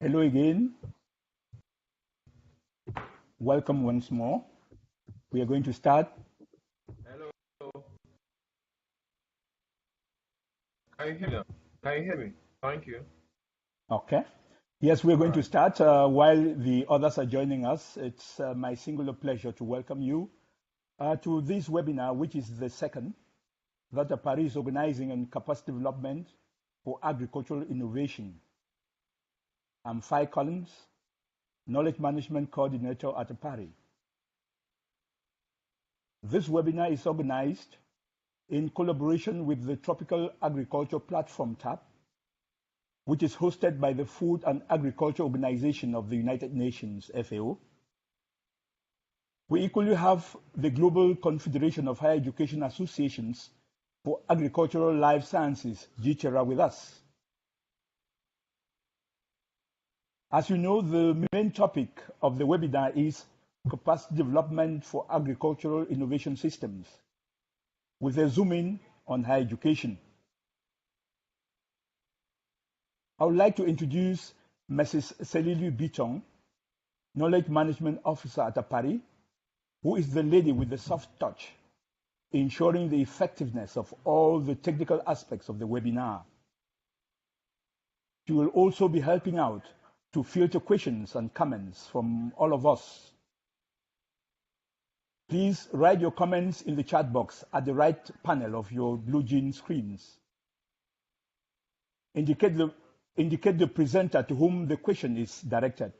Hello again. Welcome once more. We are going to start. Hello. Can you hear me? Can you hear me? Thank you. Okay. Yes, we're All going to right. start while the others are joining us. It's my singular pleasure to welcome you to this webinar, which is the second that the Paris is organizing on capacity development for agricultural innovation. I'm Phi Collins, Knowledge Management Coordinator at Paris. This webinar is organized in collaboration with the Tropical Agriculture Platform tab, which is hosted by the Food and Agriculture Organization of the United Nations, FAO. We equally have the Global Confederation of Higher Education Associations for Agricultural Life Sciences, GCHERA, with us. As you know, the main topic of the webinar is capacity development for agricultural innovation systems, with a zoom in on higher education. I would like to introduce Mrs. Celilu Bitong, Knowledge Management Officer at Paris, who is the lady with the soft touch, ensuring the effectiveness of all the technical aspects of the webinar. She will also be helping out to filter questions and comments from all of us. Please write your comments in the chat box at the right panel of your BlueJean screens. Indicate the presenter to whom the question is directed.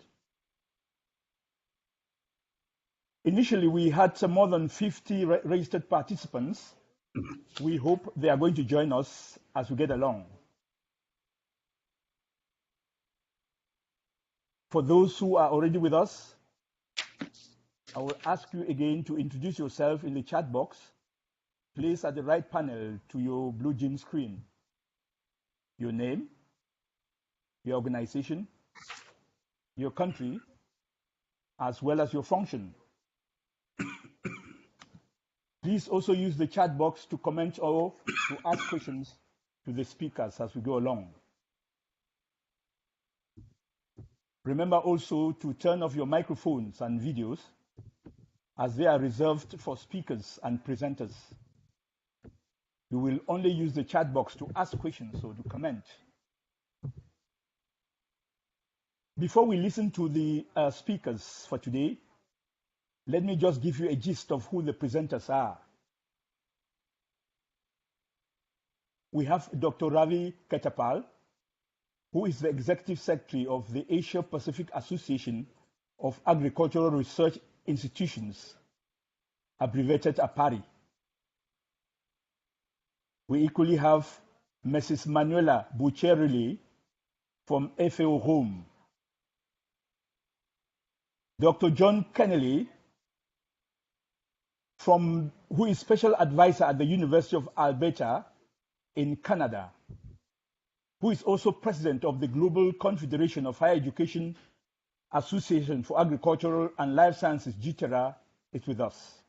Initially, we had more than 50 registered participants. We hope they are going to join us as we get along. For those who are already with us, I will ask you again to introduce yourself in the chat box, placed at the right panel to your BlueJean screen. Your name, your organization, your country, as well as your function. Please also use the chat box to comment or to ask questions to the speakers as we go along. Remember also to turn off your microphones and videos, as they are reserved for speakers and presenters. You will only use the chat box to ask questions or to comment. Before we listen to the speakers for today, let me just give you a gist of who the presenters are. We have Dr. Ravi Ketapal, who is the Executive Secretary of the Asia Pacific Association of Agricultural Research Institutions, abbreviated APARI. We equally have Mrs. Manuela Bucherelli from FAO Home, Dr. John Kennelly, who is Special Advisor at the University of Alberta in Canada, who is also President of the Global Confederation of Higher Education Association for Agricultural and Life Sciences, GCHERA, is with us.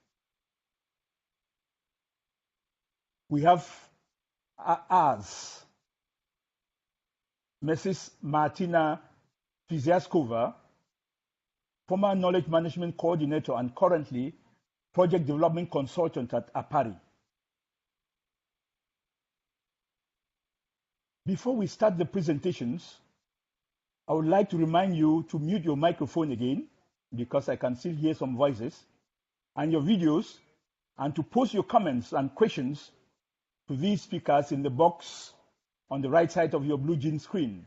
We have us, Mrs. Martina Fiziaskova, former Knowledge Management Coordinator and currently Project Development Consultant at APARI. Before we start the presentations, I would like to remind you to mute your microphone again, because I can still hear some voices, and your videos, and to post your comments and questions to these speakers in the box on the right side of your BlueJean screen.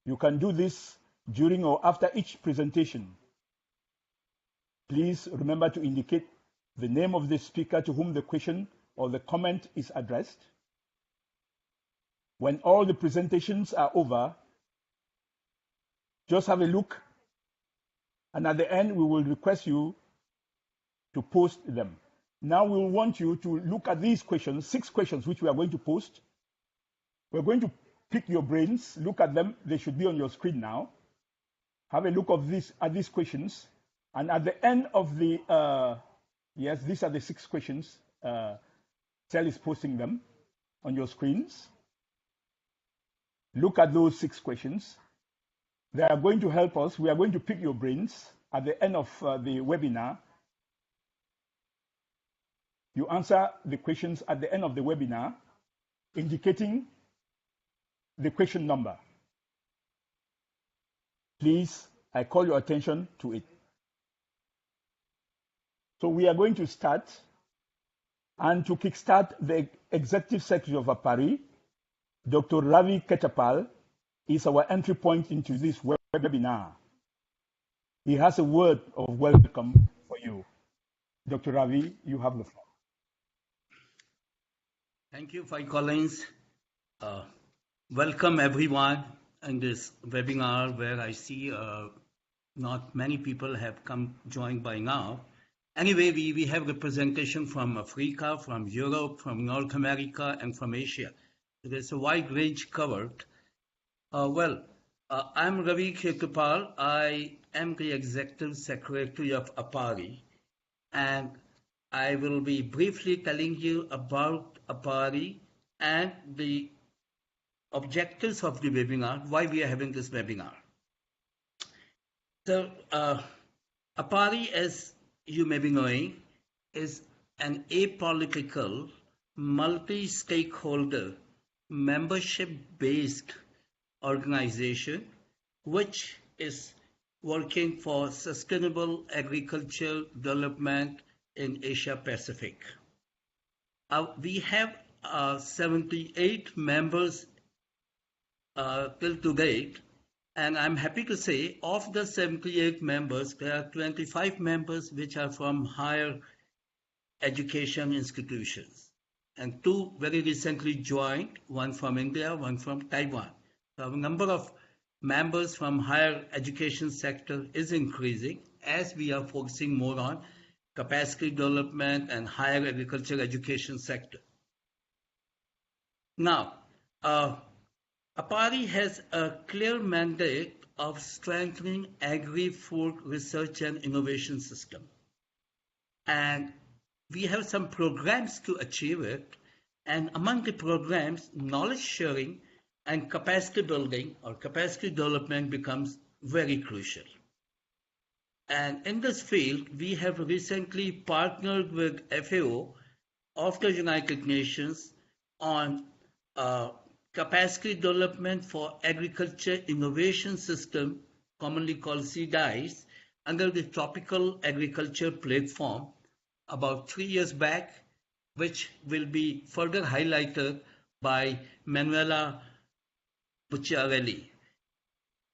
You can do this during or after each presentation. Please remember to indicate the name of the speaker to whom the question or the comment is addressed. When all the presentations are over, just have a look, and at the end, we will request you to post them. Now we will want you to look at these questions, 6 questions, which we are going to post. We're going to pick your brains, look at them. They should be on your screen now. Have a look at these questions. And at the end of the, yes, these are the 6 questions. Cell is posting them on your screens. Look at those 6 questions. They are going to help us. We are going to pick your brains at the end of the webinar. You answer the questions at the end of the webinar, indicating the question number. Please, I call your attention to it. So we are going to start, and to kickstart the Executive Secretary of APARI, Dr. Ravi Ketapal, is our entry point into this webinar. He has a word of welcome for you. Dr. Ravi, you have the floor. Thank you, Five Collins. Welcome everyone in this webinar where I see not many people have joined by now. Anyway, we have representation from Africa, from Europe, from North America, and from Asia. So there's a wide range covered. I'm Ravi Ketapal. I am the Executive Secretary of APARI, and I will be briefly telling you about APARI and the objectives of the webinar, why we are having this webinar. So, APARI, as you may be knowing, is an apolitical, multi-stakeholder, membership-based organization which is working for sustainable agricultural development in Asia Pacific. We have 78 members till to date, and I'm happy to say of the 78 members, there are 25 members which are from higher education institutions, and 2 very recently joined, one from India, one from Taiwan. So the number of members from higher education sector is increasing as we are focusing more on capacity development and higher agricultural education sector. Now, APARI has a clear mandate of strengthening agri-food research and innovation system. And we have some programs to achieve it. And among the programs, knowledge sharing and capacity building or capacity development becomes very crucial. And in this field, we have recently partnered with FAO of the United Nations on capacity development for agriculture innovation system, commonly called CDAIS, under the Tropical Agriculture Platform about 3 years back, which will be further highlighted by Manuela Bucciarelli.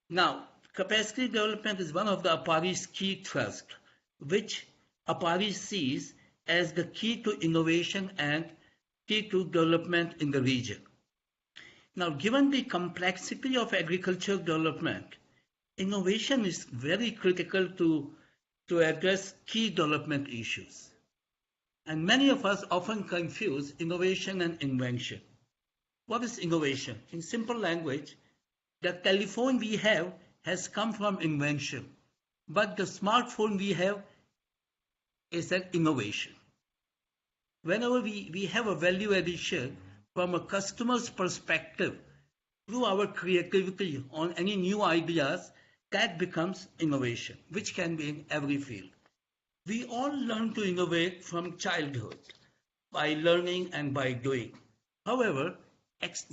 Now, capacity development is one of the APARI's key thrusts, which APARI sees as the key to innovation and key to development in the region. Now, given the complexity of agricultural development, innovation is very critical to address key development issues. And many of us often confuse innovation and invention. What is innovation? In simple language, the telephone we have has come from invention, but the smartphone we have is an innovation. Whenever we have a value addition from a customer's perspective through our creativity on any new ideas, that becomes innovation, which can be in every field. We all learn to innovate from childhood by learning and by doing. However,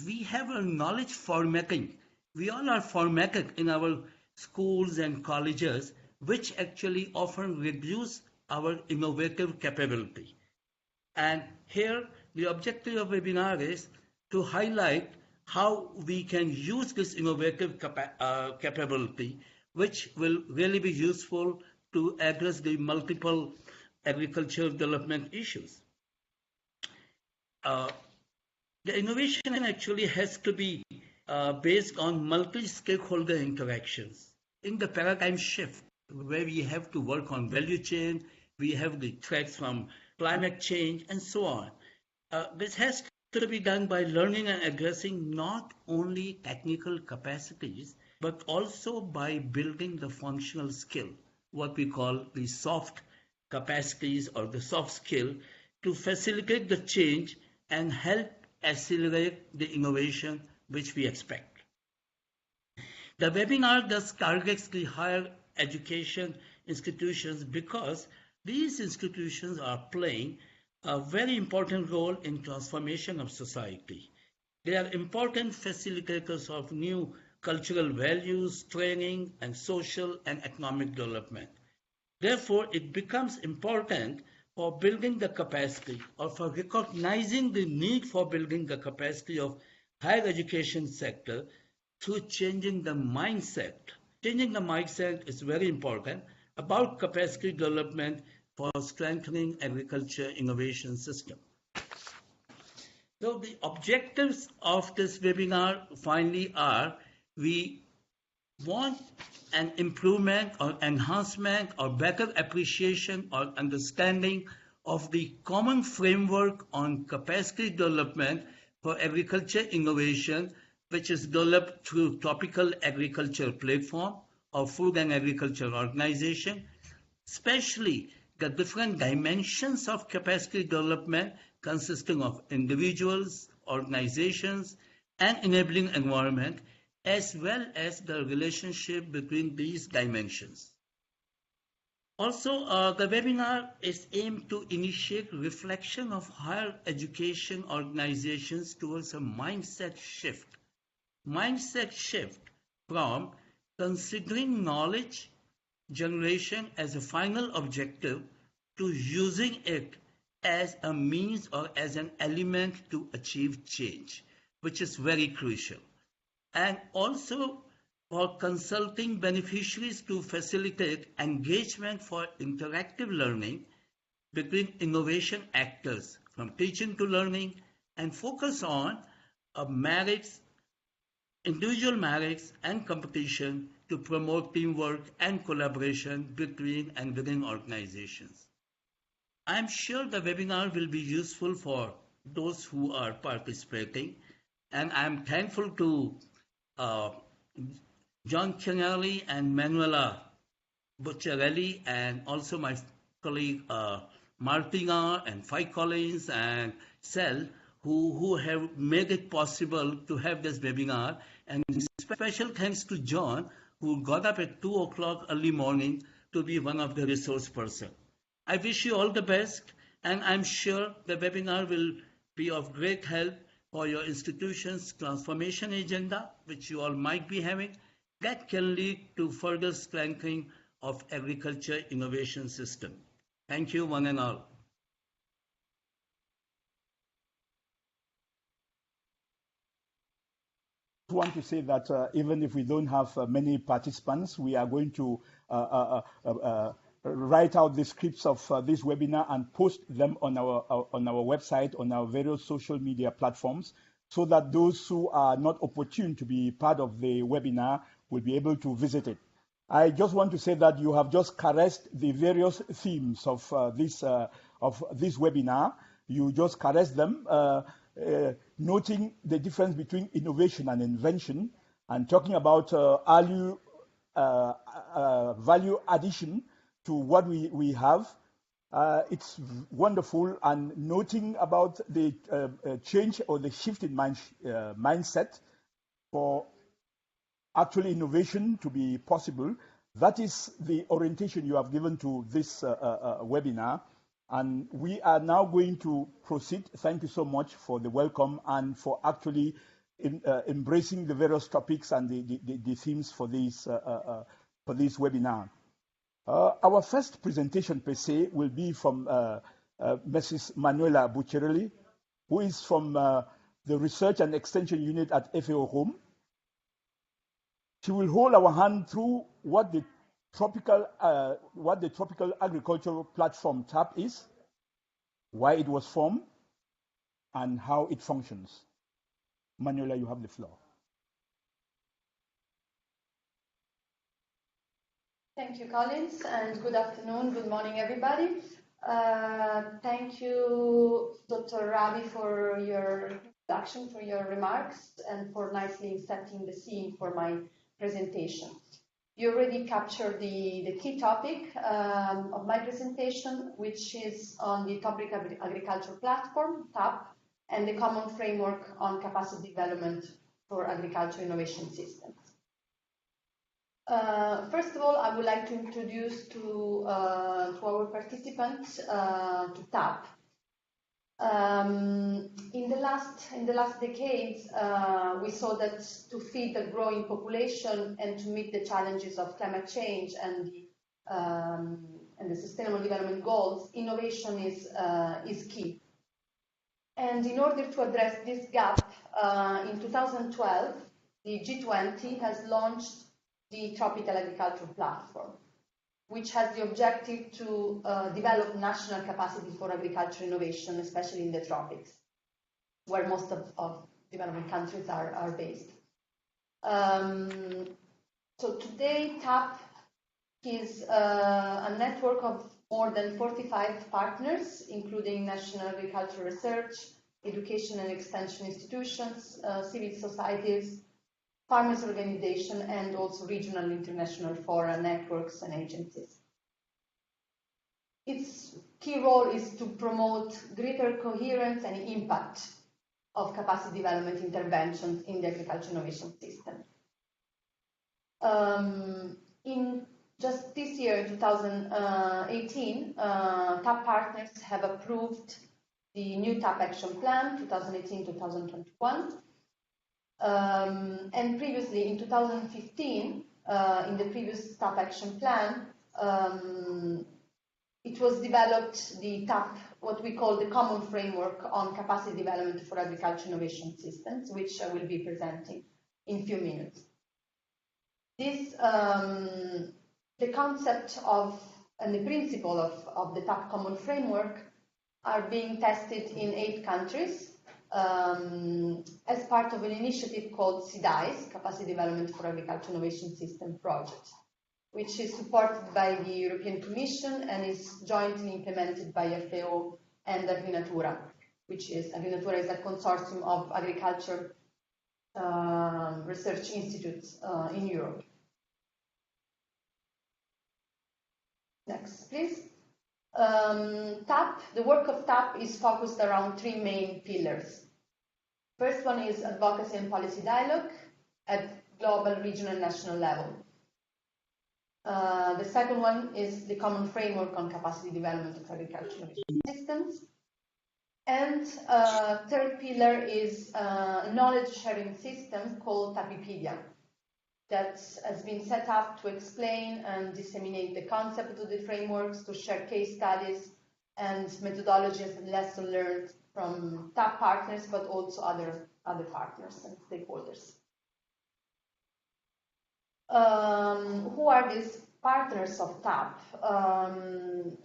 we have a knowledge formatting. We all are formatted in our schools and colleges, which actually often reduce our innovative capability. And here, the objective of the webinar is to highlight how we can use this innovative capability, which will really be useful to address the multiple agricultural development issues. The innovation actually has to be based on multi-stakeholder interactions. In the paradigm shift, where we have to work on value chain, we have the threats from climate change, and so on. This has to be done by learning and addressing not only technical capacities, but also by building the functional skill, what we call the soft capacities or the soft skill, to facilitate the change and help accelerate the innovation which we expect. The webinar thus targets the higher education institutions because these institutions are playing a very important role in transformation of society. They are important facilitators of new cultural values, training, and social and economic development. Therefore, it becomes important for building the capacity or for recognizing the need for building the capacity of higher education sector through changing the mindset. Changing the mindset is very important about capacity development for strengthening agriculture innovation system. So the objectives of this webinar finally are we want an improvement or enhancement or better appreciation or understanding of the common framework on capacity development for agriculture innovation, which is developed through Tropical Agriculture Platform or Food and Agriculture Organization, especially the different dimensions of capacity development consisting of individuals, organizations, and enabling environment, as well as the relationship between these dimensions. Also, the webinar is aimed to initiate reflection of higher education organizations towards a mindset shift. Mindset shift from considering knowledge generation as a final objective to using it as a means or as an element to achieve change, which is very crucial. And also for consulting beneficiaries to facilitate engagement for interactive learning between innovation actors from teaching to learning and focus on merits, individual merits and competition to promote teamwork and collaboration between and within organizations. I am sure the webinar will be useful for those who are participating, and I am thankful to John Canelli and Manuela Bucciarelli, and also my colleague Martina and Fi Collins and Sel, who have made it possible to have this webinar. And special thanks to John, who got up at 2 o'clock early morning to be one of the resource person. I wish you all the best, and I'm sure the webinar will be of great help for your institution's transformation agenda, which you all might be having, that can lead to further strengthening of agriculture innovation system. Thank you, one and all. I want to say that even if we don't have many participants, we are going to write out the scripts of this webinar and post them on our website, on our various social media platforms, so that those who are not opportune to be part of the webinar will be able to visit it. I just want to say that you have just caressed the various themes of this webinar. You just caressed them, noting the difference between innovation and invention, and talking about value addition to what we have. It's wonderful, and noting about the change or the shift in mindset for actually innovation to be possible. That is the orientation you have given to this webinar. And we are now going to proceed. Thank you so much for the welcome and for actually embracing the various topics and the themes for this webinar. Our first presentation per se will be from Mrs. Manuela Bucciarelli, who is from the Research and Extension Unit at FAO Home. She will hold our hand through what the Tropical Agricultural Platform TAP is, why it was formed, and how it functions. Manuela, you have the floor. Thank you, Collins, and good afternoon, good morning, everybody. Thank you, Dr. Rabi, for your introduction, for your remarks, and for nicely setting the scene for my presentation. You already captured the key topic of my presentation, which is on the Tropical Agriculture Platform, TAP, and the Common Framework on Capacity Development for Agriculture Innovation Systems. First of all, I would like to introduce to our participants to TAP. In the last decades, we saw that to feed the growing population and to meet the challenges of climate change and the Sustainable Development Goals, innovation is key. And in order to address this gap, in 2012, the G20 has launched the Tropical Agriculture Platform, which has the objective to develop national capacity for agriculture innovation, especially in the tropics, where most of developing countries are based. So today, TAP is a network of more than 45 partners, including national agricultural research, education and extension institutions, civil societies, farmers' organizations, and also regional international fora, networks, and agencies. Its key role is to promote greater coherence and impact of capacity development interventions in the agriculture innovation system. In just this year, in 2018, TAP partners have approved the new TAP Action Plan 2018-2021. And previously, in 2015, in the previous TAP Action Plan, it was developed the TAP, what we call the Common Framework on Capacity Development for Agriculture Innovation Systems, which I will be presenting in a few minutes. This, the concept of and the principle of the TAP Common Framework are being tested in 8 countries as part of an initiative called CDAIS, Capacity Development for Agriculture Innovation System Project, which is supported by the European Commission and is jointly implemented by FAO and Agri-Natura, which is Agri-Natura is a consortium of agriculture research institutes in Europe. Next, please. TAP, the work of TAP is focused around 3 main pillars. First one is advocacy and policy dialogue at global, regional, and national level. The second one is the common framework on capacity development of agricultural systems. And third pillar is a knowledge sharing system called Tapipedia that has been set up to explain and disseminate the concept of the frameworks, to share case studies and methodologies and lessons learned from TAP partners, but also other partners and stakeholders. Who are these partners of TAP?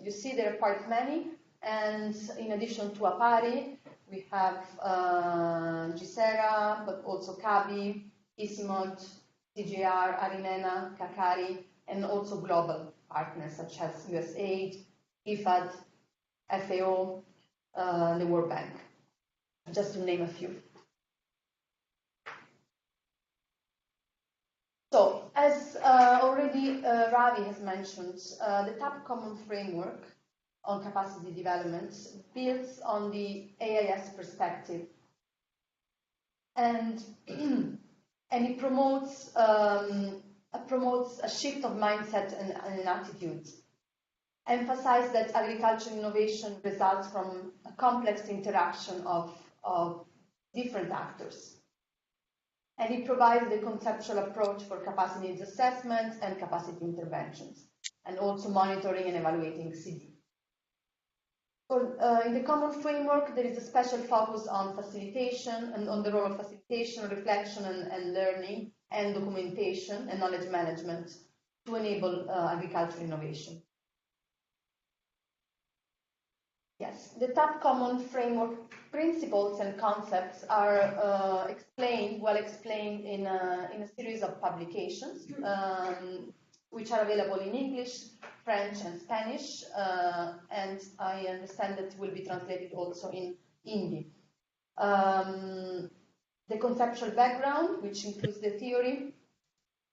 You see there are quite many, and in addition to APARI, we have GCHERA, but also CABI, ICIMOD, CGR, Arimena, CACARI, and also global partners such as USAID, IFAD, FAO, the World Bank, just to name a few. So, as already Ravi has mentioned, the TAP Common Framework on Capacity Development builds on the AIS perspective, and it promotes a shift of mindset and attitudes. Emphasize that agriculture innovation results from a complex interaction of different actors. And it provides the conceptual approach for capacity needs assessment and capacity interventions, and also monitoring and evaluating CD. In the common framework, there is a special focus on facilitation and on the role of facilitation, reflection and learning, and documentation and knowledge management to enable agricultural innovation. Yes, the TAP Common Framework principles and concepts are well explained in a series of publications, which are available in English, French, and Spanish, and I understand that will be translated also in Hindi. The conceptual background, which includes the theory,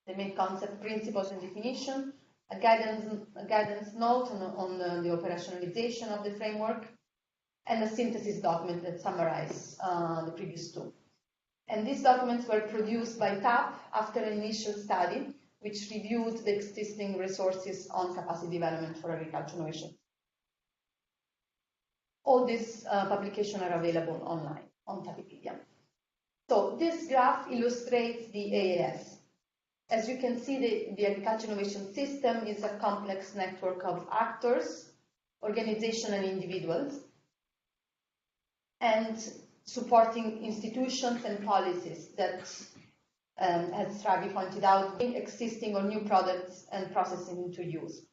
the main concept, principles, and definition, a guidance note on the operationalization of the framework, and a synthesis document that summarizes the previous two. And these documents were produced by TAP after an initial study which reviewed the existing resources on capacity development for agriculture innovation. All these publications are available online on Wikipedia. So this graph illustrates the AAS. As you can see, the agriculture innovation system is a complex network of actors, organizations, and individuals, and supporting institutions and policies that, as Ravi pointed out, bring existing or new products and processes into use.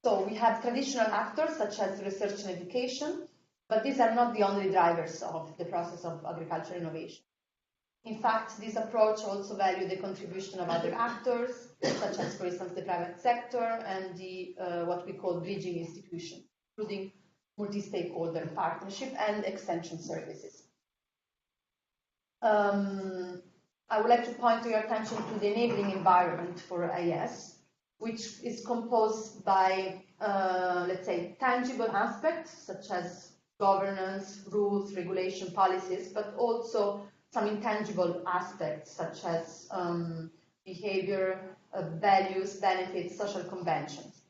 So we have traditional actors such as research and education, but these are not the only drivers of the process of agricultural innovation. In fact, this approach also values the contribution of other actors, such as, for instance, the private sector and the what we call bridging institutions, including multi-stakeholder partnership and extension services. I would like to point to your attention to the enabling environment for AS, which is composed by, let's say, tangible aspects such as governance, rules, regulation, policies, but also some intangible aspects such as behavior, values, benefits, social conventions.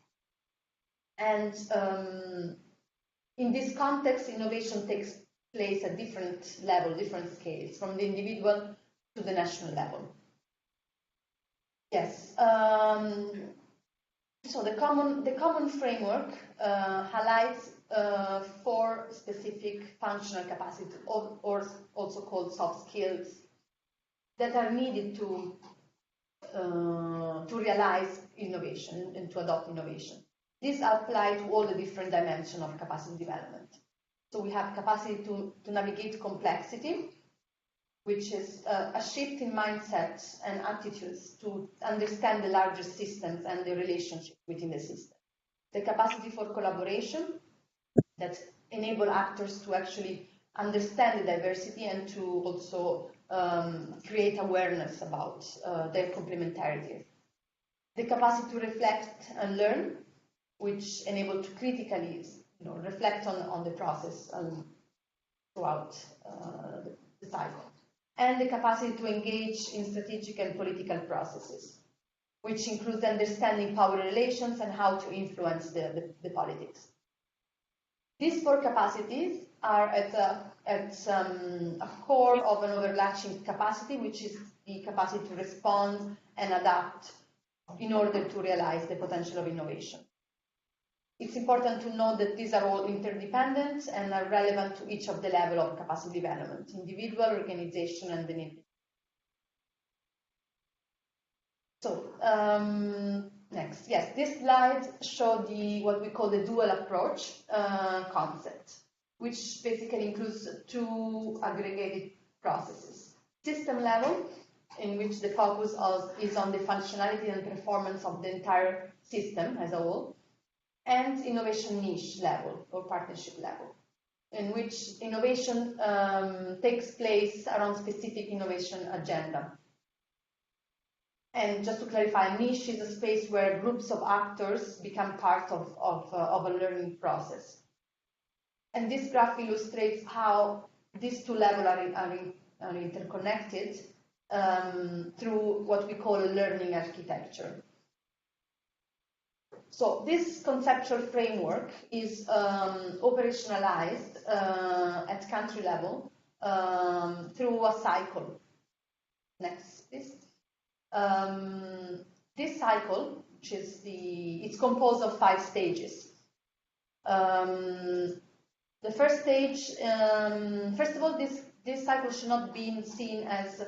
And in this context, innovation takes place at different levels, different scales, from the individual to the national level. Yes. So the common framework highlights 4 specific functional capacities, or also called soft skills, that are needed to realize innovation and to adopt innovation. These apply to all the different dimensions of capacity development. So we have capacity to navigate complexity, which is a shift in mindset and attitudes to understand the larger systems and the relationship within the system. The capacity for collaboration that enable actors to actually understand the diversity and to also create awareness about their complementarity. The capacity to reflect and learn, which enable to critically reflect on the process throughout the cycle. And the capacity to engage in strategic and political processes, which includes understanding power relations and how to influence the politics. These 4 capacities are at a core of an overlapping capacity, which is the capacity to respond and adapt in order to realize the potential of innovation. It's important to note that these are all interdependent and are relevant to each of the levels of capacity development, individual, organization, and the need. So, next, yes, this slide shows what we call the dual approach concept, which basically includes 2 aggregated processes. System level, in which the focus is on the functionality and performance of the entire system as a whole, and innovation niche level or partnership level, in which innovation takes place around specific innovation agenda. And just to clarify, niche is a space where groups of actors become part of a learning process. And this graph illustrates how these 2 levels are interconnected through what we call a learning architecture. So this conceptual framework is operationalized at country level through a cycle. Next, please. This cycle, which is it's composed of 5 stages. The first stage, first of all, this cycle should not be seen as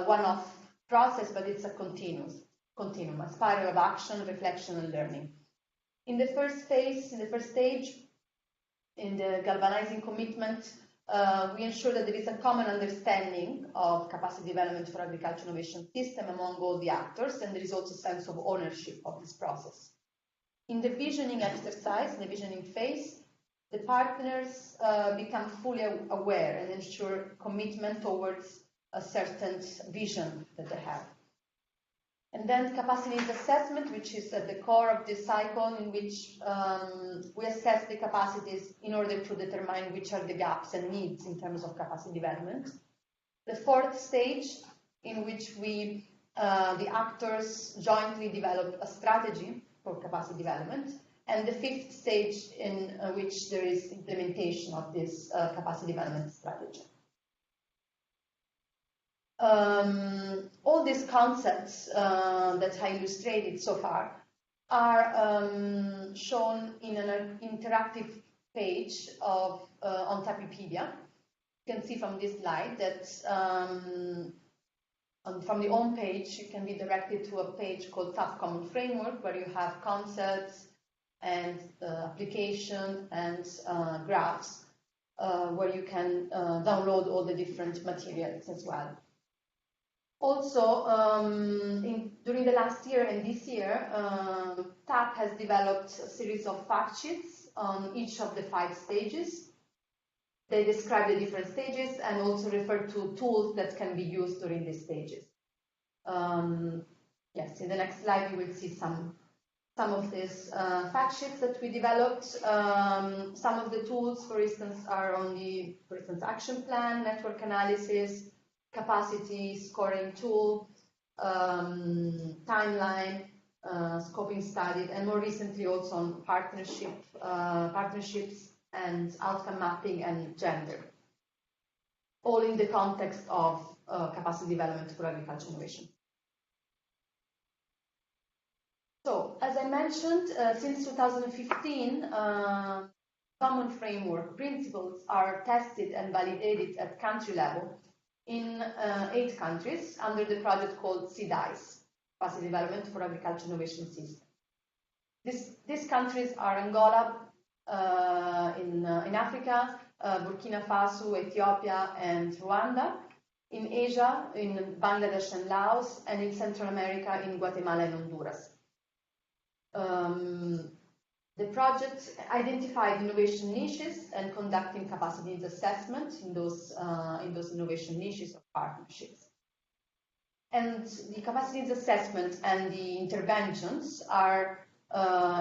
one-off process, but it's a continuum, a spiral of action, reflection, and learning. In the first phase, in the first stage, in the galvanizing commitment, we ensure that there is a common understanding of capacity development for agriculture innovation system among all the actors, and there is also a sense of ownership of this process. In the visioning exercise, in the visioning phase, the partners become fully aware and ensure commitment towards a certain vision that they have. And then capacities assessment, which is at the core of this cycle, in which we assess the capacities in order to determine which are the gaps and needs in terms of capacity development. The 4th stage, in which we the actors jointly develop a strategy for capacity development, and the fifth stage in which there is implementation of this capacity development strategy. All these concepts that I illustrated so far are shown in an interactive page of on Tapipedia. You can see from this slide that from the home page you can be directed to a page called TAP Common Framework, where you have concepts and application and graphs, where you can download all the different materials as well. Also, during the last year and this year, TAP has developed a series of fact sheets on each of the 5 stages. They describe the different stages and also refer to tools that can be used during these stages. Yes, in the next slide you will see some of these fact sheets that we developed. Some of the tools, for instance, are on the, action plan, network analysis, capacity scoring tool, timeline, scoping study, and more recently also on partnerships and outcome mapping and gender, all in the context of capacity development for agriculture innovation. So, as I mentioned, since 2015, common framework principles are tested and validated at country level in 8 countries under the project called CDAIS, Capacity Development for Agriculture Innovation System. These countries are Angola in Africa, Burkina Faso, Ethiopia, and Rwanda. In Asia, in Bangladesh and Laos, and in Central America, in Guatemala and Honduras. The project identified innovation niches and conducting capacity needs assessment in those innovation niches of partnerships. And the capacity needs assessment and the interventions are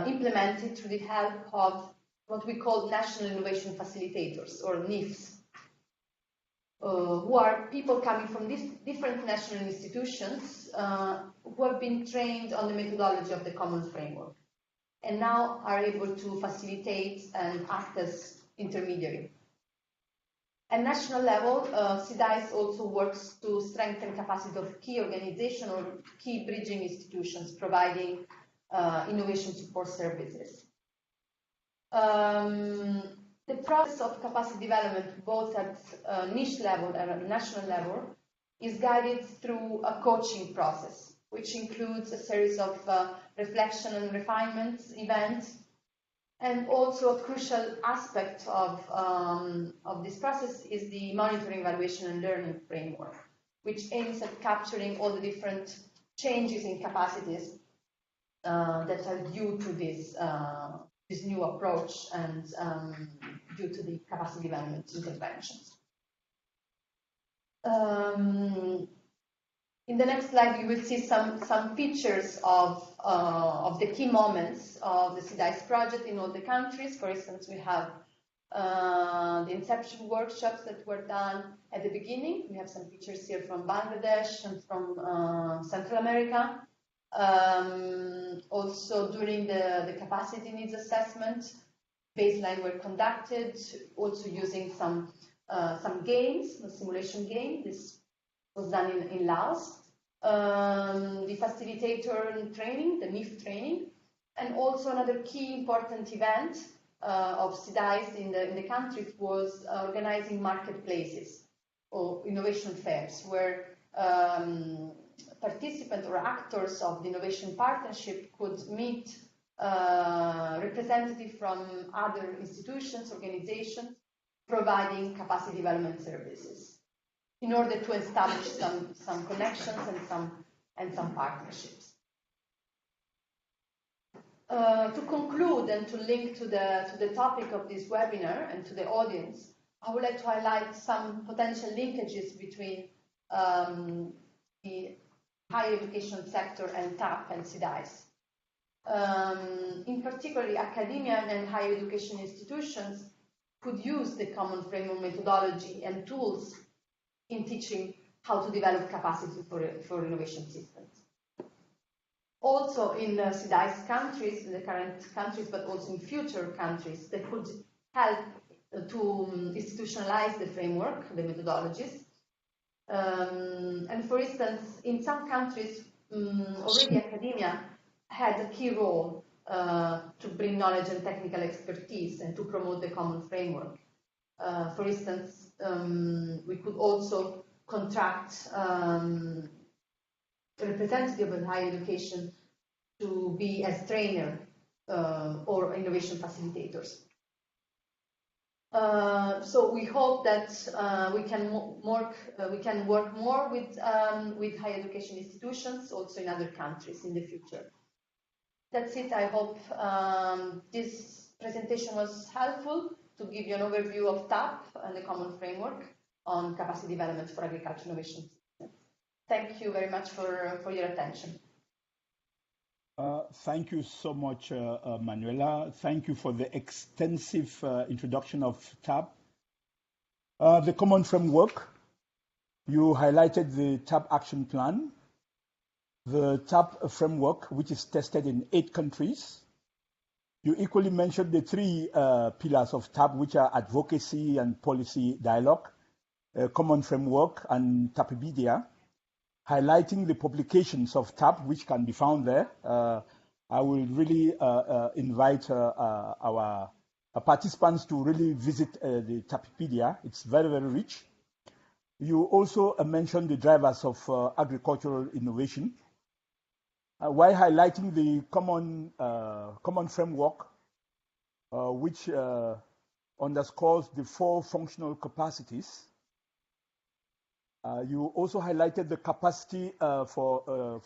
implemented through the help of what we call national innovation facilitators, or NIFs, who are people coming from different national institutions who have been trained on the methodology of the common framework, and now are able to facilitate and act as intermediary. At national level, CDAIS also works to strengthen capacity of key organizations or key bridging institutions providing innovation support services. The process of capacity development, both at niche level and at national level, is guided through a coaching process, which includes a series of reflection and refinement events. And also a crucial aspect of this process is the monitoring, evaluation, and learning framework, which aims at capturing all the different changes in capacities that are due to this new approach and due to the capacity development interventions. In the next slide, you will see some features of the key moments of the CDAIS project in all the countries. For instance, we have the inception workshops that were done at the beginning. We have some pictures here from Bangladesh and from Central America. Also, during the capacity needs assessment, baseline were conducted, also using some games, a simulation game. This was done in Laos. The facilitator training, the NIF training, and also another key important event of CDAIS in the countries was organizing marketplaces or innovation fairs, where participants or actors of the innovation partnership could meet representatives from other institutions, organizations, providing capacity development services, in order to establish some connections and some partnerships. To conclude and to link to the topic of this webinar and to the audience, I would like to highlight some potential linkages between the higher education sector and TAP and CDAIS. In particular, academia and higher education institutions could use the common framework methodology and tools in teaching how to develop capacity for innovation systems. Also in CDAIS countries, the current countries, but also in future countries, that could help to institutionalize the framework, the methodologies. And for instance, in some countries, already academia had a key role to bring knowledge and technical expertise and to promote the common framework. For instance, we could also contract a representative of higher education to be as trainer or innovation facilitators. So we hope that we can work more with higher education institutions also in other countries in the future. That's it. I hope this presentation was helpful to give you an overview of TAP and the common framework on capacity development for agriculture innovation. Thank you very much for your attention. Thank you so much, Manuela. Thank you for the extensive introduction of TAP. The common framework, you highlighted the TAP action plan, the TAP framework, which is tested in 8 countries. You equally mentioned the 3 pillars of TAP, which are advocacy and policy dialogue, common framework, and Tapipedia, highlighting the publications of TAP, which can be found there. I will really invite our participants to really visit the Tapipedia. It's very, very rich. You also mentioned the drivers of agricultural innovation, while highlighting the common framework, which underscores the 4 functional capacities. You also highlighted the capacity for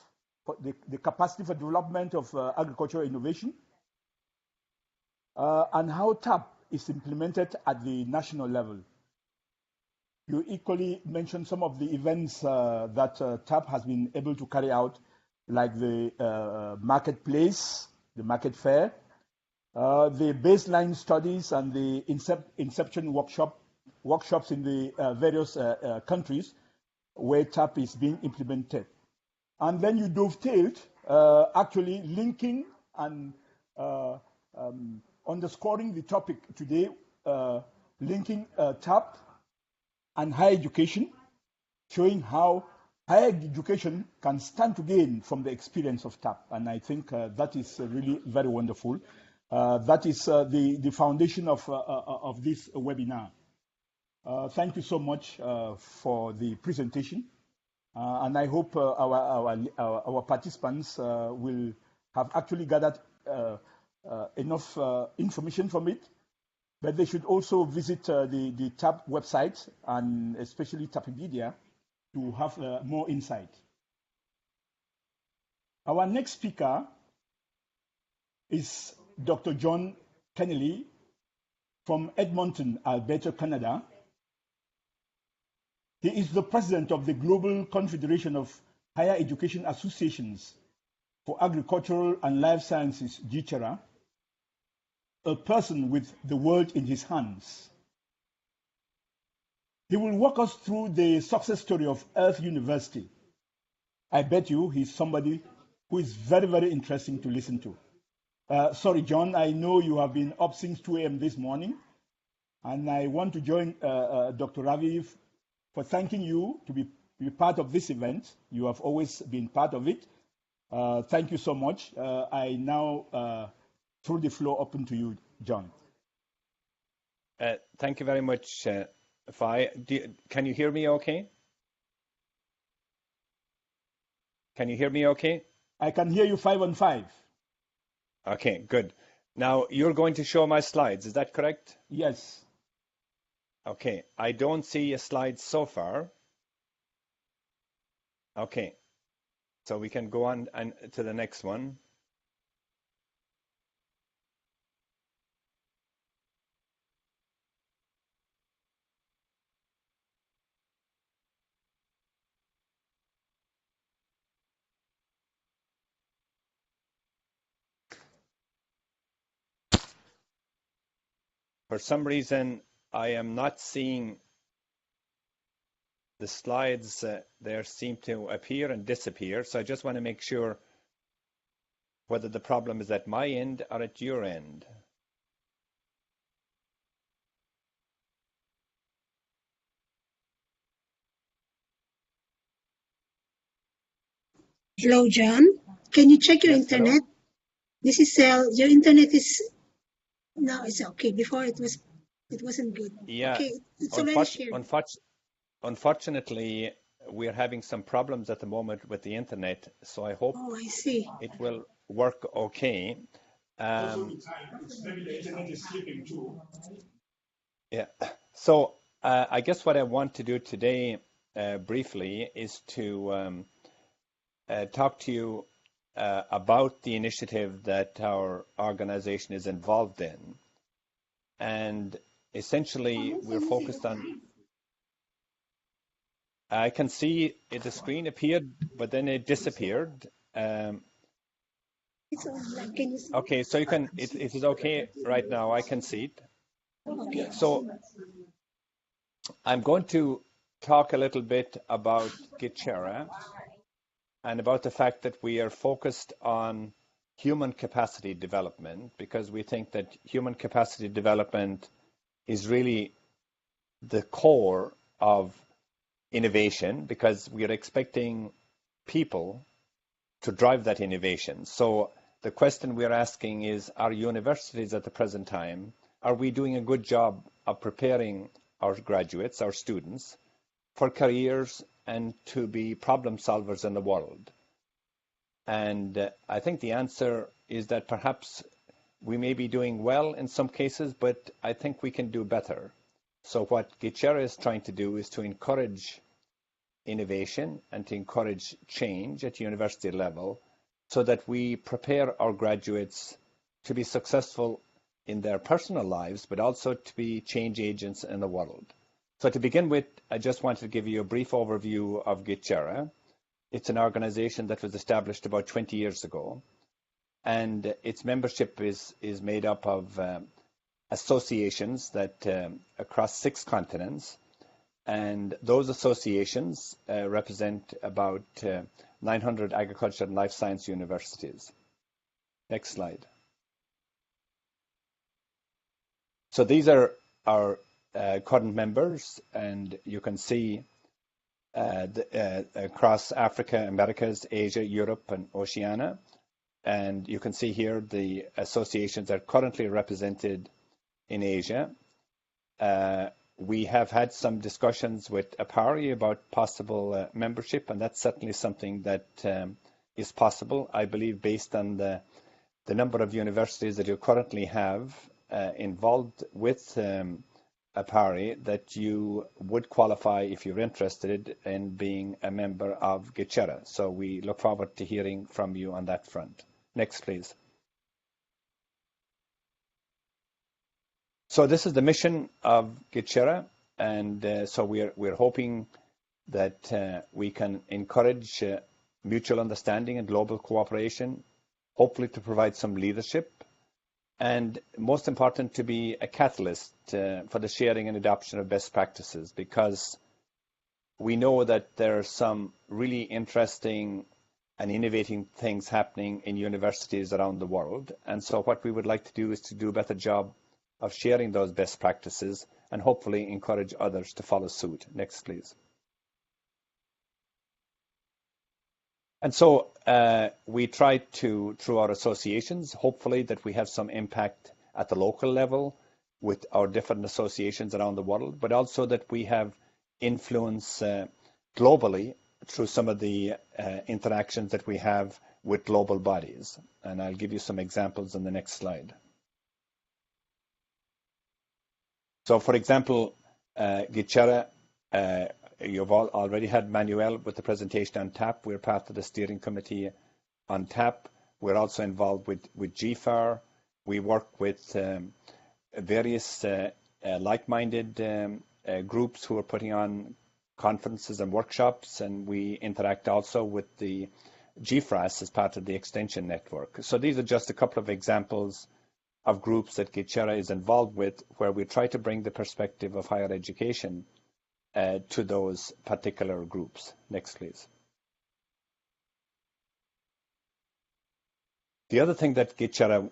the capacity for development of agricultural innovation, and how TAP is implemented at the national level. You equally mentioned some of the events that TAP has been able to carry out, like the marketplace, the market fair, the baseline studies, and the inception workshops in the various countries where TAP is being implemented. And then you dovetailed, actually linking and underscoring the topic today, linking TAP and higher education, showing how higher education can stand to gain from the experience of TAP. And I think that is really very wonderful. That is the foundation of this webinar. Thank you so much for the presentation. And I hope our participants will have actually gathered enough information from it. But they should also visit the TAP website, and especially Tapipedia, to have more insight. Our next speaker is Dr. John Kennelly from Edmonton, Alberta, Canada. He is the president of the Global Confederation of Higher Education Associations for Agricultural and Life Sciences, GCHERA, a person with the world in his hands. He will walk us through the success story of Earth University. I bet you he's somebody who is very, very interesting to listen to. Sorry, John, I know you have been up since 2 a.m. this morning, and I want to join Dr. Ravi for thanking you to be part of this event. You have always been part of it. Thank you so much. I now throw the floor open to you, John. Thank you very much, Fai. Can you hear me okay? Can you hear me okay? I can hear you 5 on 5. Okay, good. Now, you're going to show my slides, is that correct? Yes. Okay, I don't see a slide so far. Okay, so we can go on and to the next one. For some reason, I am not seeing the slides there seem to appear and disappear. So I just want to make sure whether the problem is at my end or at your end. Hello, John. Can you check your Yes, internet? hello? This is your internet is now it's okay. Before it wasn't good. Yeah, Okay, it's already shared. unfortunately, we're having some problems at the moment with the internet, so I hope Oh, I see. it will work okay. Maybe the internet is sleeping too. Yeah. So I guess what I want to do today briefly is to talk to you about the initiative that our organization is involved in. And essentially, we're focused on. I can see the screen appeared, but then it disappeared. It's online. Can you see? Okay, so you can. It is okay right now. I can see it. Okay. So I'm going to talk a little bit about GCHERA and about the fact that we are focused on human capacity development because we think that human capacity development is really the core of innovation because we are expecting people to drive that innovation. So the question we're asking is, are universities at the present time, are we doing a good job of preparing our graduates, our students, for careers and to be problem solvers in the world? And I think the answer is that perhaps we may be doing well in some cases, but I think we can do better. So what GCHERA is trying to do is to encourage innovation and to encourage change at university level so that we prepare our graduates to be successful in their personal lives, but also to be change agents in the world. So to begin with, I just wanted to give you a brief overview of GCHERA. It's an organization that was established about 20 years ago, and its membership is made up of associations that across 6 continents, and those associations represent about 900 agriculture and life science universities. Next slide. So these are our current members, and you can see across Africa, Americas, Asia, Europe, and Oceania. And you can see here the associations are currently represented in Asia. We have had some discussions with APARI about possible membership, and that's certainly something that is possible, I believe, based on the number of universities that you currently have involved with APARI, that you would qualify if you're interested in being a member of GCHERA. So we look forward to hearing from you on that front. Next, please. So this is the mission of GCHERA, and so we're hoping that we can encourage mutual understanding and global cooperation, hopefully to provide some leadership, and most important, to be a catalyst for the sharing and adoption of best practices, because we know that there are some really interesting and innovating things happening in universities around the world. And so what we would like to do is to do a better job of sharing those best practices and hopefully encourage others to follow suit. Next, please. And so we try to, through our associations, hopefully that we have some impact at the local level with our different associations around the world, but also that we have influence globally through some of the interactions that we have with global bodies. And I'll give you some examples in the next slide. So, for example, GCHERA, you've already had Manuel with the presentation on TAP. We're part of the steering committee on TAP. We're also involved with GFAR. We work with various like-minded groups who are putting on conferences and workshops, and we interact also with the GFRAS as part of the extension network. So these are just a couple of examples of groups that GCHERA is involved with, where we try to bring the perspective of higher education to those particular groups. Next, please. The other thing that GCHERA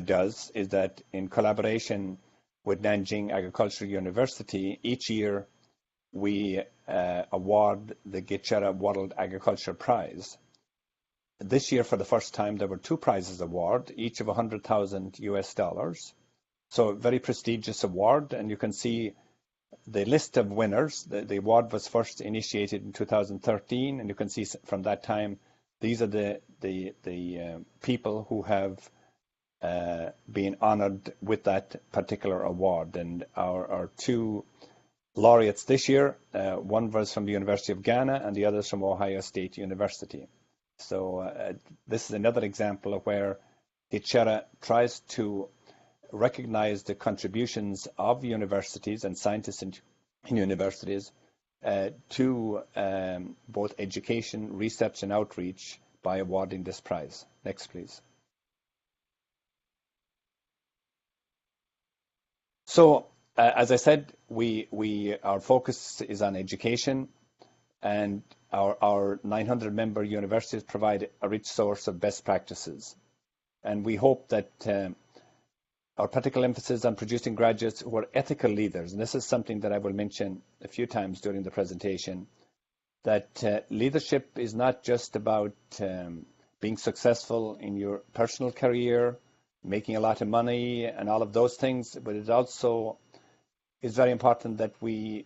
does is that in collaboration with Nanjing Agricultural University, each year we award the GCHERA World Agriculture Prize. This year, for the first time, there were 2 prizes awarded, each of $100,000. So a very prestigious award, and you can see the list of winners. The award was first initiated in 2013, and you can see from that time, these are the people who have been honored with that particular award. And our 2 laureates this year, one was from the University of Ghana and the other is from Ohio State University. So this is another example of where GCHERA tries to recognize the contributions of universities and scientists in universities to both education, research and outreach by awarding this prize. Next, please. So, as I said, our focus is on education, and our 900-member universities provide a rich source of best practices. And we hope that our particular emphasis on producing graduates who are ethical leaders, and this is something that I will mention a few times during the presentation, that leadership is not just about being successful in your personal career, making a lot of money and all of those things, but it also is very important that we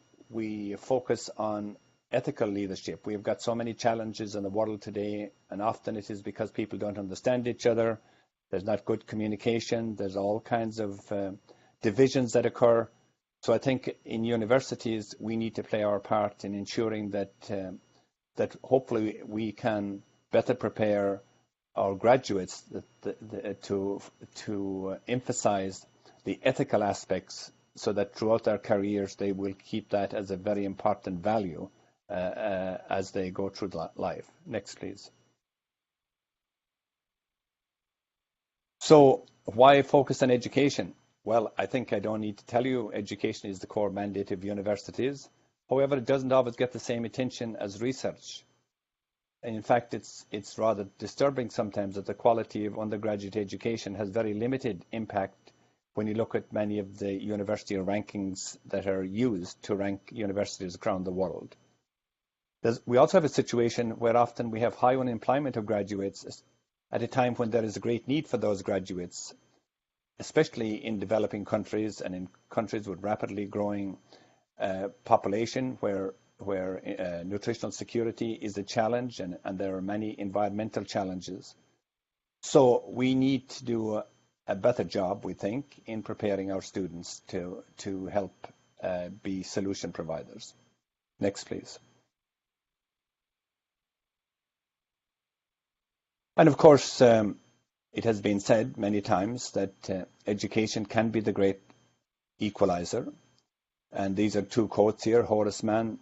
focus on ethical leadership. We've got so many challenges in the world today, and often it is because people don't understand each other. There's not good communication. There's all kinds of divisions that occur. So I think in universities, we need to play our part in ensuring that hopefully we can better prepare our graduates to emphasize the ethical aspects so that throughout their careers they will keep that as a very important value as they go through life. Next, please. So why focus on education? Well, I think I don't need to tell you education is the core mandate of universities. However, it doesn't always get the same attention as research. And in fact, it's rather disturbing sometimes that the quality of undergraduate education has very limited impact when you look at many of the university rankings that are used to rank universities around the world. We also have a situation where often we have high unemployment of graduates at a time when there is a great need for those graduates, especially in developing countries and in countries with rapidly growing population where nutritional security is a challenge and there are many environmental challenges. So we need to do a better job, we think, in preparing our students to help be solution providers. Next, please. And of course, it has been said many times that education can be the great equalizer. And these are 2 quotes here. Horace Mann,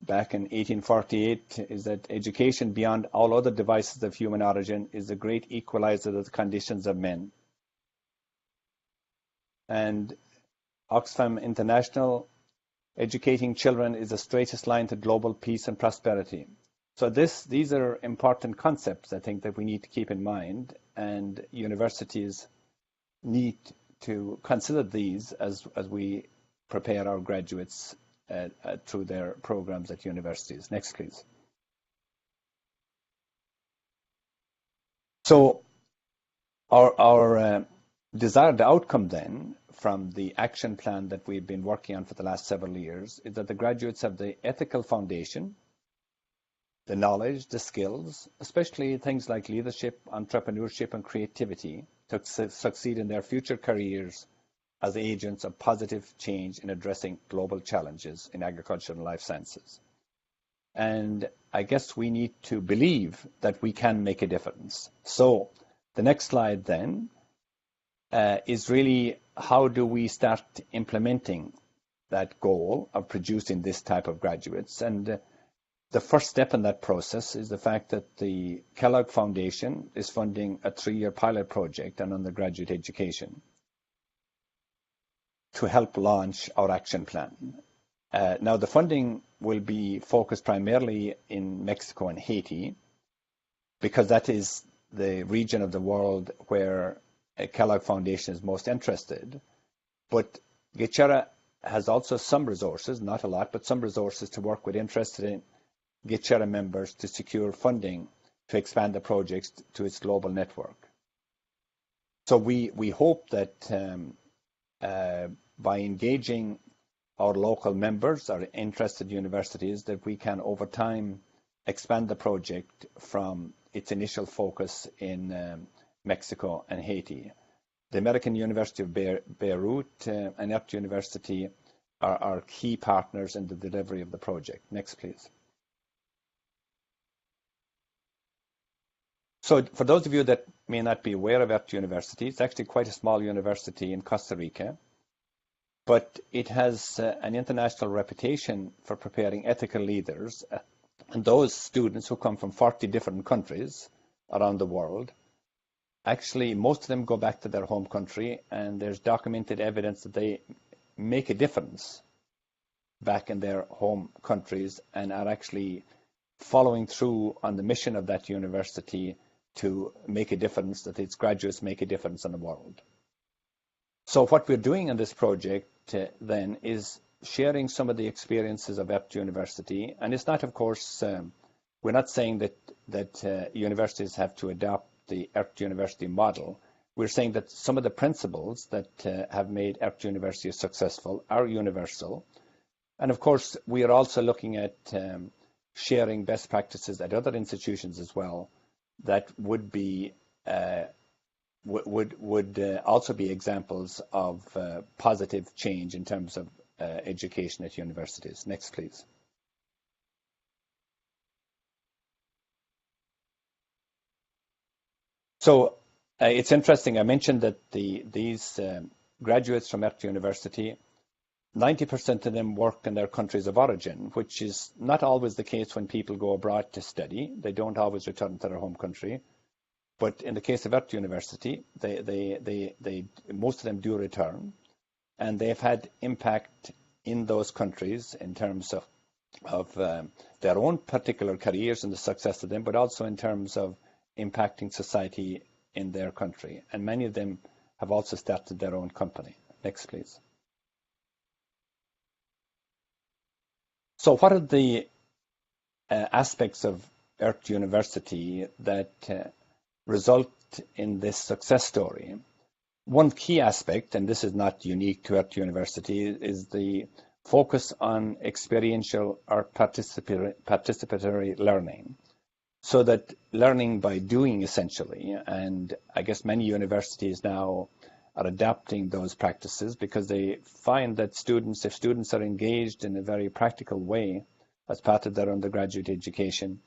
back in 1848, is that education beyond all other devices of human origin is the great equalizer of the conditions of men. And Oxfam International, educating children is the straightest line to global peace and prosperity. So these are important concepts, I think, that we need to keep in mind, and universities need to consider these as we prepare our graduates through their programs at universities. Next, please. So our desired outcome then from the action plan that we've been working on for the last several years is that the graduates have the ethical foundation, the knowledge, the skills, especially things like leadership, entrepreneurship, and creativity to succeed in their future careers as agents of positive change in addressing global challenges in agriculture and life sciences. And I guess we need to believe that we can make a difference. So the next slide then is really how do we start implementing that goal of producing this type of graduates. And the first step in that process is the fact that the Kellogg Foundation is funding a 3-year pilot project on undergraduate education to help launch our action plan. Now, the funding will be focused primarily in Mexico and Haiti, because that is the region of the world where Kellogg Foundation is most interested. But GCHERA has also some resources, not a lot, but some resources to work with interested in GCHERA members to secure funding to expand the projects to its global network. So we hope that by engaging our local members, our interested universities, that we can over time expand the project from its initial focus in Mexico and Haiti. The American University of Beirut and ERT University are key partners in the delivery of the project. Next, please. So for those of you that may not be aware of ERT University, it's actually quite a small university in Costa Rica, but it has an international reputation for preparing ethical leaders, and those students who come from 40 different countries around the world. Actually, most of them go back to their home country, and there's documented evidence that they make a difference back in their home countries and are actually following through on the mission of that university to make a difference, that its graduates make a difference in the world. So what we're doing in this project then is sharing some of the experiences of ERT University, and it's not, of course, we're not saying that universities have to adopt the ERT University model. We're saying that some of the principles that have made ERT University successful are universal. And of course, we are also looking at sharing best practices at other institutions as well that would be would also be examples of positive change in terms of education at universities. Next, please. So it's interesting. I mentioned that these graduates from ERT University, 90% of them work in their countries of origin, which is not always the case when people go abroad to study. They don't always return to their home country. But in the case of ERT University, they most of them do return, and they've had impact in those countries in terms of their own particular careers and the success of them, but also in terms of impacting society in their country. And many of them have also started their own company. Next, please. So what are the aspects of ERT University that result in this success story? One key aspect, and this is not unique to ERT University, is the focus on experiential or participatory learning. So that learning by doing, essentially, and I guess many universities now are adapting those practices because they find that if students are engaged in a very practical way as part of their undergraduate education,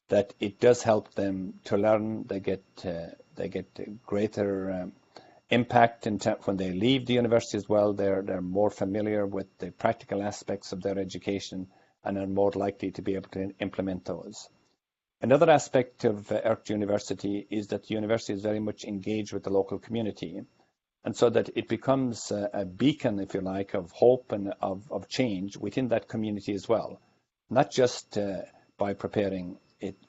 that it does help them to learn. They get greater impact when they leave the university as well. They're more familiar with the practical aspects of their education and are more likely to be able to implement those. Another aspect of ERT University is that the university is very much engaged with the local community, and so that it becomes a beacon, if you like, of hope and of change within that community as well, not just by preparing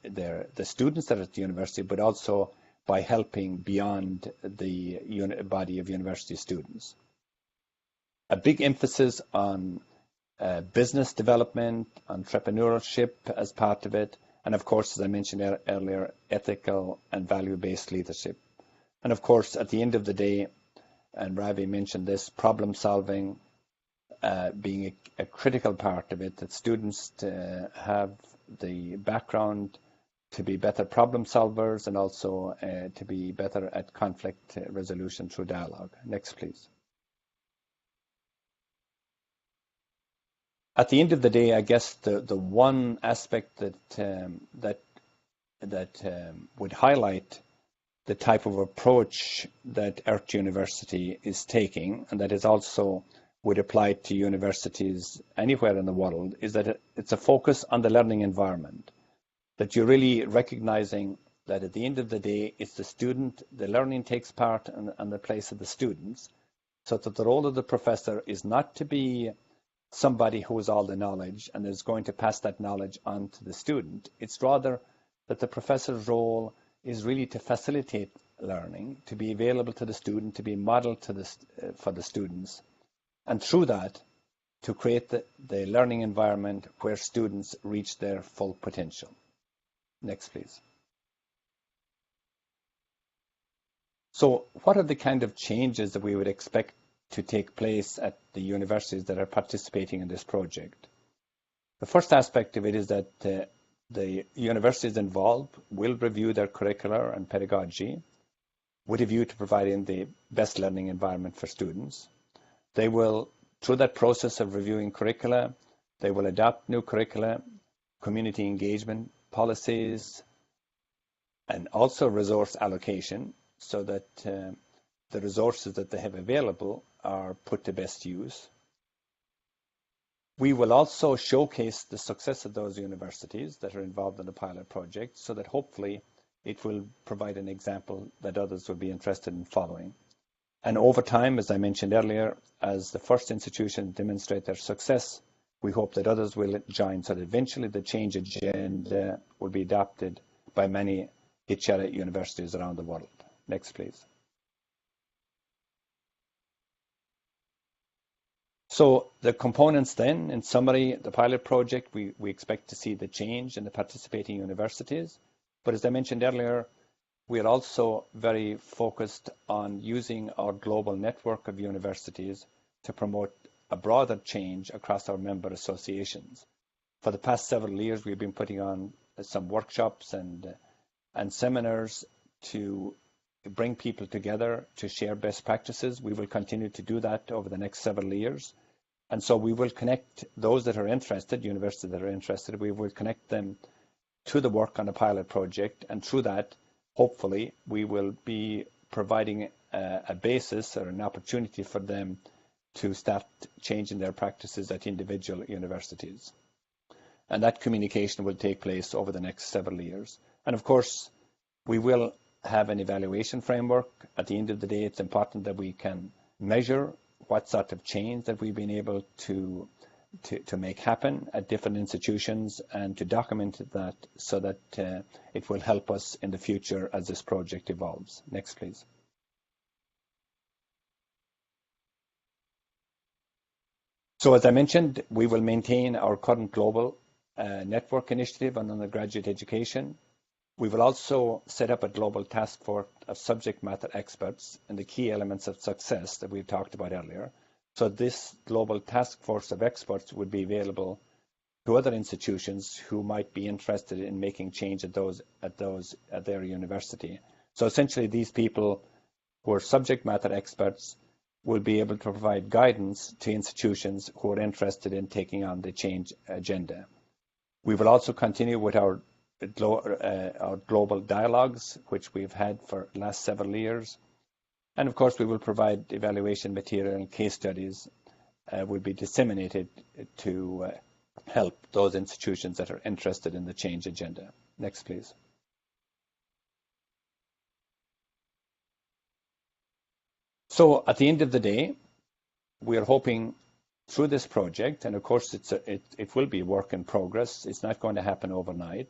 the students that are at the university, but also by helping beyond the body of university students. A big emphasis on business development, entrepreneurship as part of it, and of course, as I mentioned earlier, ethical and value-based leadership. And of course, at the end of the day, and Ravi mentioned this, problem solving being a critical part of it, that students have the background to be better problem solvers and also to be better at conflict resolution through dialogue. Next, please. At the end of the day, I guess the one aspect that would highlight the type of approach that ERT University is taking, and that is also would apply to universities anywhere in the world, is that it's a focus on the learning environment. That you're really recognizing that at the end of the day, it's the student, the learning takes part on the place of the students, so that the role of the professor is not to be somebody who has all the knowledge and is going to pass that knowledge on to the student. It's rather that the professor's role is really to facilitate learning, to be available to the student, to be modeled for the students, and through that, to create the learning environment where students reach their full potential. Next, please. So what are the kind of changes that we would expect to take place at the universities that are participating in this project? The first aspect of it is that the universities involved will review their curricula and pedagogy with a view to providing the best learning environment for students. They will, through that process of reviewing curricula, they will adopt new curricula, community engagement policies, and also resource allocation, so that the resources that they have available are put to best use. We will also showcase the success of those universities that are involved in the pilot project, so that hopefully it will provide an example that others will be interested in following. And over time, as I mentioned earlier, as the first institutions demonstrate their success, we hope that others will join, so that eventually the change agenda will be adopted by many GCHERA universities around the world. Next, please. So the components then, in summary, the pilot project, we expect to see the change in the participating universities. But as I mentioned earlier, we are also very focused on using our global network of universities to promote a broader change across our member associations. For the past several years, we've been putting on some workshops and seminars to bring people together to share best practices. We will continue to do that over the next several years. And so we will connect those that are interested, universities that are interested, we will connect them to the work on a pilot project. And through that, hopefully, we will be providing a basis or an opportunity for them to start changing their practices at individual universities. And that communication will take place over the next several years. And of course, we will have an evaluation framework. At the end of the day, it's important that we can measure what sort of change that we've been able to make happen at different institutions, and to document that so that it will help us in the future as this project evolves. Next, please. So as I mentioned, we will maintain our current global network initiative on undergraduate education. We will also set up a global task force of subject matter experts in the key elements of success that we've talked about earlier. So this global task force of experts would be available to other institutions who might be interested in making change at their university. So essentially, these people who are subject matter experts will be able to provide guidance to institutions who are interested in taking on the change agenda. We will also continue with our global dialogues, which we've had for the last several years. And of course, we will provide evaluation material and case studies will be disseminated to help those institutions that are interested in the change agenda. Next, please. So at the end of the day, we are hoping through this project, and of course it will be a work in progress, it's not going to happen overnight,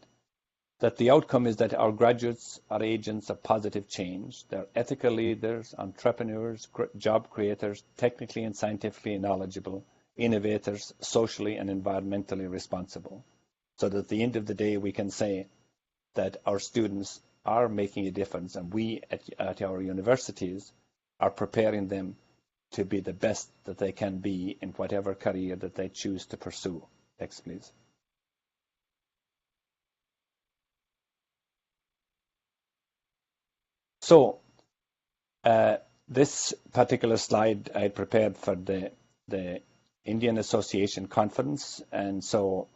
that the outcome is that our graduates are agents of positive change. They're ethical leaders, entrepreneurs, job creators, technically and scientifically knowledgeable, innovators, socially and environmentally responsible. So that at the end of the day, we can say that our students are making a difference, and we at our universities are preparing them to be the best that they can be in whatever career that they choose to pursue. Next, please. So this particular slide I prepared for the Indian Association conference, and so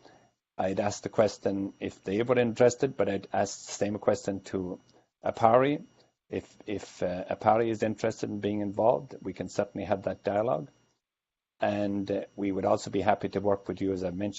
I'd asked the question if they were interested, but I'd asked the same question to APARI. If APARI is interested in being involved, we can certainly have that dialogue. And we would also be happy to work with you, as I mentioned.